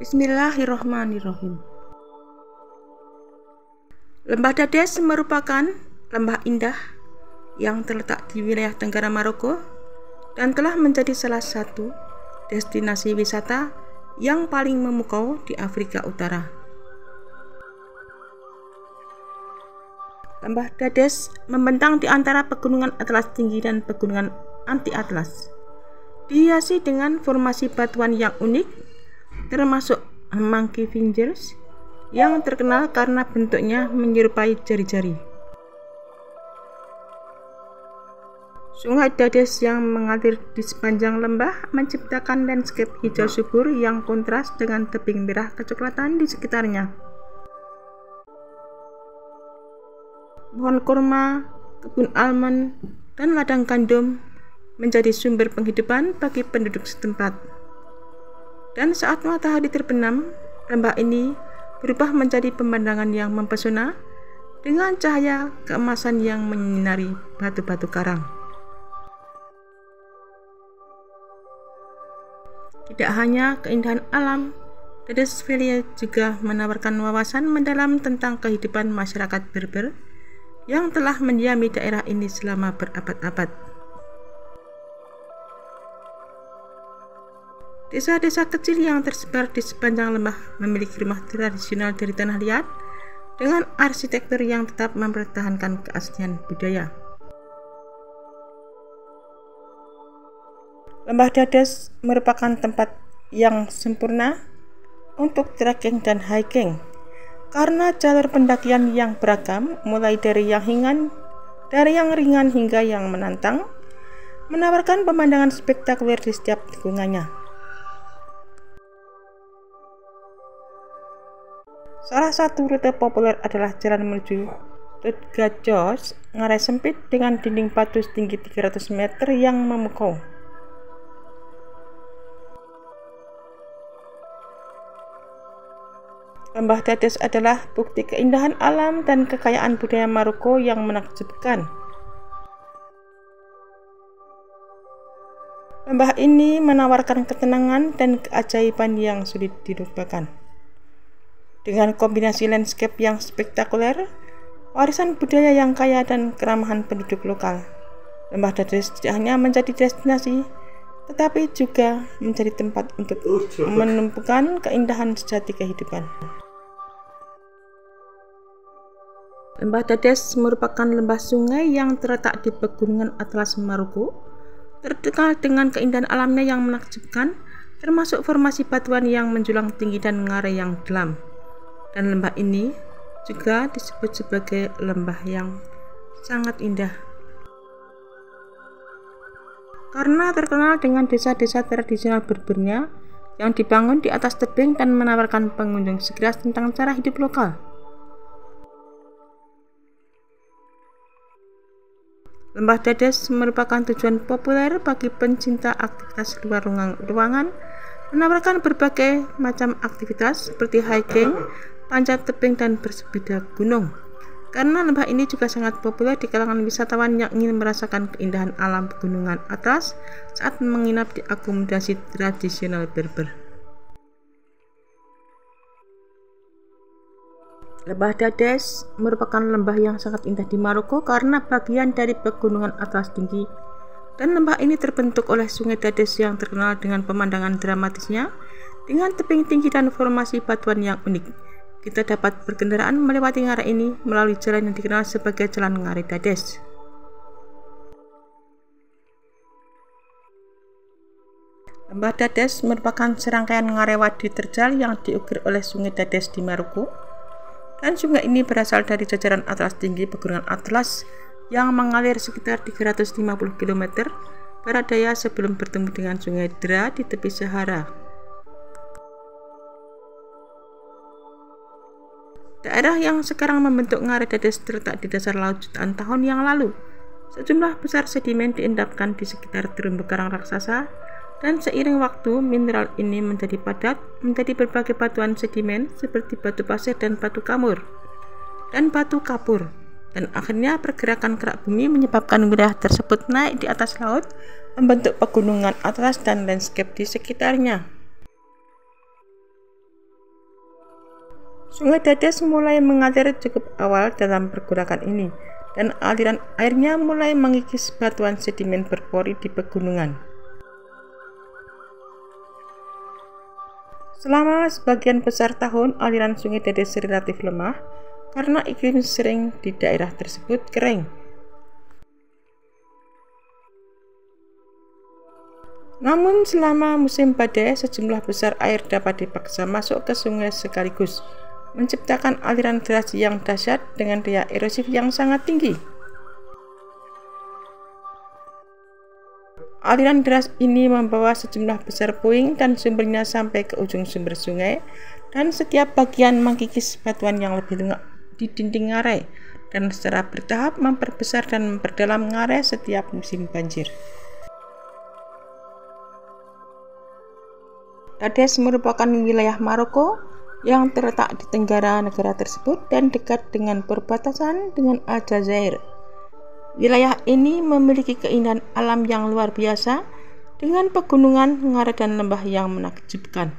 Bismillahirrohmanirrohim. Lembah Dades merupakan lembah indah yang terletak di wilayah tenggara Maroko dan telah menjadi salah satu destinasi wisata yang paling memukau di Afrika Utara. Lembah Dades membentang di antara pegunungan Atlas tinggi dan pegunungan anti-Atlas. Dihiasi dengan formasi batuan yang unik, termasuk monkey fingers yang terkenal karena bentuknya menyerupai jari-jari. Sungai Dades yang mengalir di sepanjang lembah menciptakan landscape hijau subur yang kontras dengan tebing merah kecoklatan di sekitarnya. Pohon kurma, kebun almond, dan ladang gandum menjadi sumber penghidupan bagi penduduk setempat. Dan saat matahari terbenam, lembah ini berubah menjadi pemandangan yang mempesona dengan cahaya keemasan yang menyinari batu-batu karang. Tidak hanya keindahan alam, Dades Valley juga menawarkan wawasan mendalam tentang kehidupan masyarakat Berber yang telah mendiami daerah ini selama berabad-abad. Desa-desa kecil yang tersebar di sepanjang lembah memiliki rumah tradisional dari tanah liat dengan arsitektur yang tetap mempertahankan keaslian budaya. Lembah Dades merupakan tempat yang sempurna untuk trekking dan hiking karena jalur pendakian yang beragam, mulai dari yang ringan hingga yang menantang, menawarkan pemandangan spektakuler di setiap tikungannya. Salah satu rute populer adalah jalan menuju Tudgajos, ngarai sempit dengan dinding batu setinggi 300 meter yang memukau. Lembah Dades adalah bukti keindahan alam dan kekayaan budaya Maroko yang menakjubkan. Lembah ini menawarkan ketenangan dan keajaiban yang sulit dilupakan. Dengan kombinasi landscape yang spektakuler, warisan budaya yang kaya, dan keramahan penduduk lokal, Lembah Dades tidak hanya menjadi destinasi, tetapi juga menjadi tempat untuk menumbuhkan keindahan sejati kehidupan. Lembah Dades merupakan lembah sungai yang terletak di pegunungan Atlas Maroko, terkenal dengan keindahan alamnya yang menakjubkan, termasuk formasi batuan yang menjulang tinggi dan ngarai yang dalam. Dan lembah ini juga disebut sebagai lembah yang sangat indah karena terkenal dengan desa-desa tradisional Berbernya yang dibangun di atas tebing dan menawarkan pengunjung sekilas tentang cara hidup lokal. Lembah Dades merupakan tujuan populer bagi pencinta aktivitas luar ruangan, menawarkan berbagai macam aktivitas seperti hiking, panjat tebing, dan bersepeda gunung. Karena lembah ini juga sangat populer di kalangan wisatawan yang ingin merasakan keindahan alam pegunungan Atlas saat menginap di akomodasi tradisional Berber. Lembah Dades merupakan lembah yang sangat indah di Maroko karena bagian dari pegunungan Atlas tinggi, dan lembah ini terbentuk oleh Sungai Dades yang terkenal dengan pemandangan dramatisnya dengan tebing tinggi dan formasi batuan yang unik. Kita dapat berkendaraan melewati ngarai ini melalui jalan yang dikenal sebagai Jalan Ngarai Dades. Lembah Dades merupakan serangkaian ngarai wadi terjal yang diukir oleh Sungai Dades di Maroko, dan sungai ini berasal dari jajaran Atlas tinggi pegunungan Atlas yang mengalir sekitar 350 km barat daya sebelum bertemu dengan Sungai Dra di tepi Sahara. Daerah yang sekarang membentuk ngarai Dades terletak di dasar laut jutaan tahun yang lalu. Sejumlah besar sedimen diendapkan di sekitar terumbu karang raksasa, dan seiring waktu mineral ini menjadi padat menjadi berbagai batuan sedimen seperti batu pasir dan batu kapur. Dan akhirnya pergerakan kerak bumi menyebabkan wilayah tersebut naik di atas laut, membentuk pegunungan Atlas dan landscape di sekitarnya. Sungai Dades mulai mengalir cukup awal dalam pergerakan ini, dan aliran airnya mulai mengikis batuan sedimen berpori di pegunungan. Selama sebagian besar tahun, aliran Sungai Dades relatif lemah karena iklim sering di daerah tersebut kering. Namun selama musim badai, sejumlah besar air dapat dipaksa masuk ke sungai sekaligus, menciptakan aliran deras yang dahsyat dengan daya erosif yang sangat tinggi. Aliran deras ini membawa sejumlah besar puing dan sumbernya sampai ke ujung sumber sungai, dan setiap bagian mengkikis batuan yang lebih lunak di dinding ngarai, dan secara bertahap memperbesar dan memperdalam ngarai setiap musim banjir. Dades merupakan wilayah Maroko yang terletak di tenggara negara tersebut dan dekat dengan perbatasan dengan Aljazair. Wilayah ini memiliki keindahan alam yang luar biasa dengan pegunungan, ngarai dan lembah yang menakjubkan.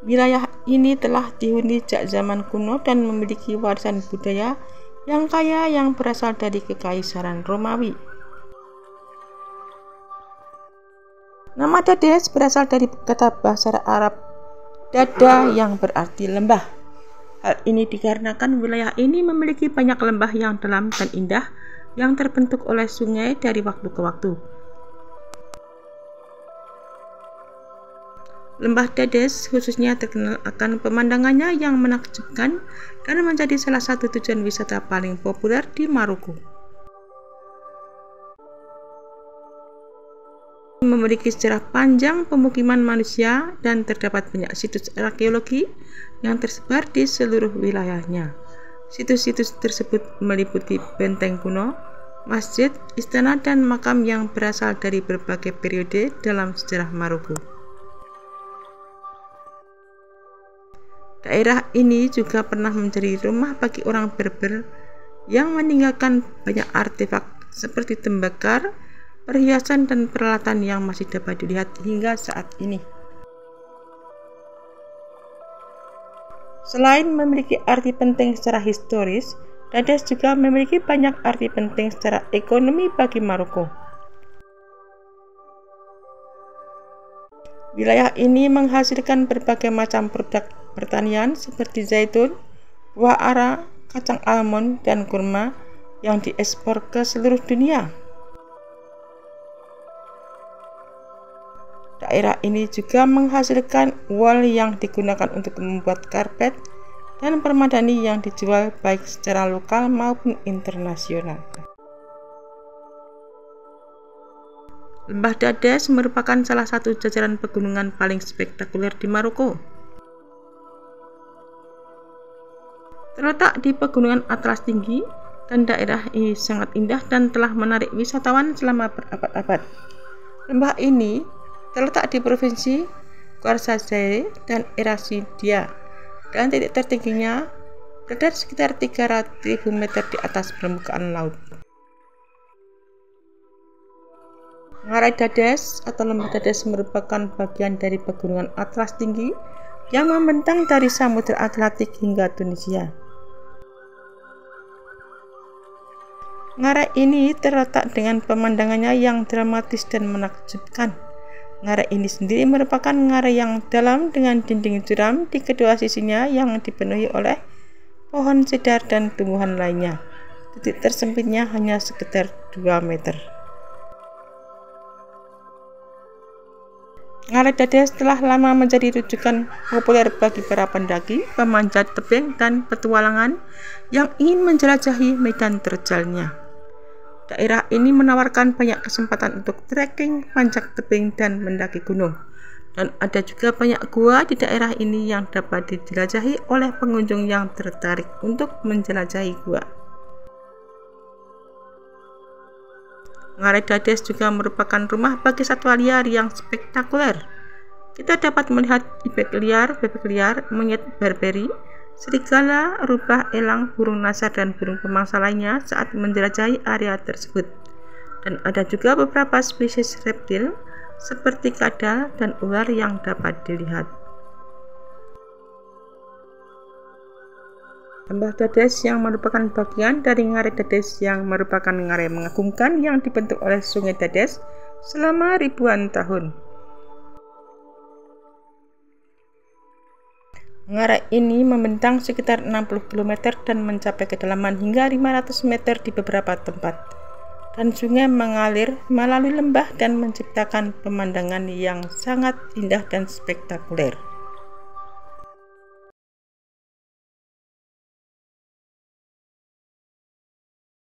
Wilayah ini telah dihuni sejak zaman kuno dan memiliki warisan budaya yang kaya yang berasal dari Kekaisaran Romawi. Nama Dades berasal dari kata bahasa Arab dada yang berarti lembah. Hal ini dikarenakan wilayah ini memiliki banyak lembah yang dalam dan indah yang terbentuk oleh sungai dari waktu ke waktu. Lembah Dades khususnya terkenal akan pemandangannya yang menakjubkan dan menjadi salah satu tujuan wisata paling populer di Maroko. Memiliki sejarah panjang pemukiman manusia dan terdapat banyak situs arkeologi yang tersebar di seluruh wilayahnya. Situs-situs tersebut meliputi benteng kuno, masjid, istana, dan makam yang berasal dari berbagai periode dalam sejarah Maroko. Daerah ini juga pernah menjadi rumah bagi orang Berber yang meninggalkan banyak artefak seperti tembakar, perhiasan dan peralatan yang masih dapat dilihat hingga saat ini. Selain memiliki arti penting secara historis, Dades juga memiliki banyak arti penting secara ekonomi bagi Maroko. Wilayah ini menghasilkan berbagai macam produk pertanian seperti zaitun, buah ara, kacang almond, dan kurma yang diekspor ke seluruh dunia. Daerah ini juga menghasilkan wol yang digunakan untuk membuat karpet dan permadani yang dijual baik secara lokal maupun internasional. Lembah Dades merupakan salah satu jajaran pegunungan paling spektakuler di Maroko. Terletak di pegunungan Atlas tinggi, dan daerah ini sangat indah dan telah menarik wisatawan selama berabad-abad. Lembah ini terletak di provinsi Ouargla dan Erasmia, dan titik tertingginya berada sekitar 300.000 meter di atas permukaan laut. Ngarai Dades atau Lembah Dades merupakan bagian dari pegunungan Atlas tinggi yang membentang dari Samudra Atlantik hingga Tunisia. Ngarai ini terletak dengan pemandangannya yang dramatis dan menakjubkan. Ngarai ini sendiri merupakan ngarai yang dalam dengan dinding curam di kedua sisinya yang dipenuhi oleh pohon cedar dan tumbuhan lainnya. Titik tersempitnya hanya sekitar 2 meter. Ngarai Dades telah lama menjadi rujukan populer bagi para pendaki, pemanjat tebing, dan petualangan yang ingin menjelajahi medan terjalnya. Daerah ini menawarkan banyak kesempatan untuk trekking, panjat tebing, dan mendaki gunung. Dan ada juga banyak gua di daerah ini yang dapat dijelajahi oleh pengunjung yang tertarik untuk menjelajahi gua. Ngarai Dades juga merupakan rumah bagi satwa liar yang spektakuler. Kita dapat melihat ibek liar, bebek liar, monyet berberi, serigala, rubah, elang, burung nasar, dan burung pemangsa lainnya saat menjelajahi area tersebut. Dan ada juga beberapa spesies reptil seperti kadal dan ular yang dapat dilihat. Lembah Dades yang merupakan bagian dari Ngarai Dades yang merupakan ngarai mengagumkan yang dibentuk oleh Sungai Dades selama ribuan tahun. Ngarai ini membentang sekitar 60 km dan mencapai kedalaman hingga 500 meter di beberapa tempat. Dan sungai mengalir melalui lembah dan menciptakan pemandangan yang sangat indah dan spektakuler.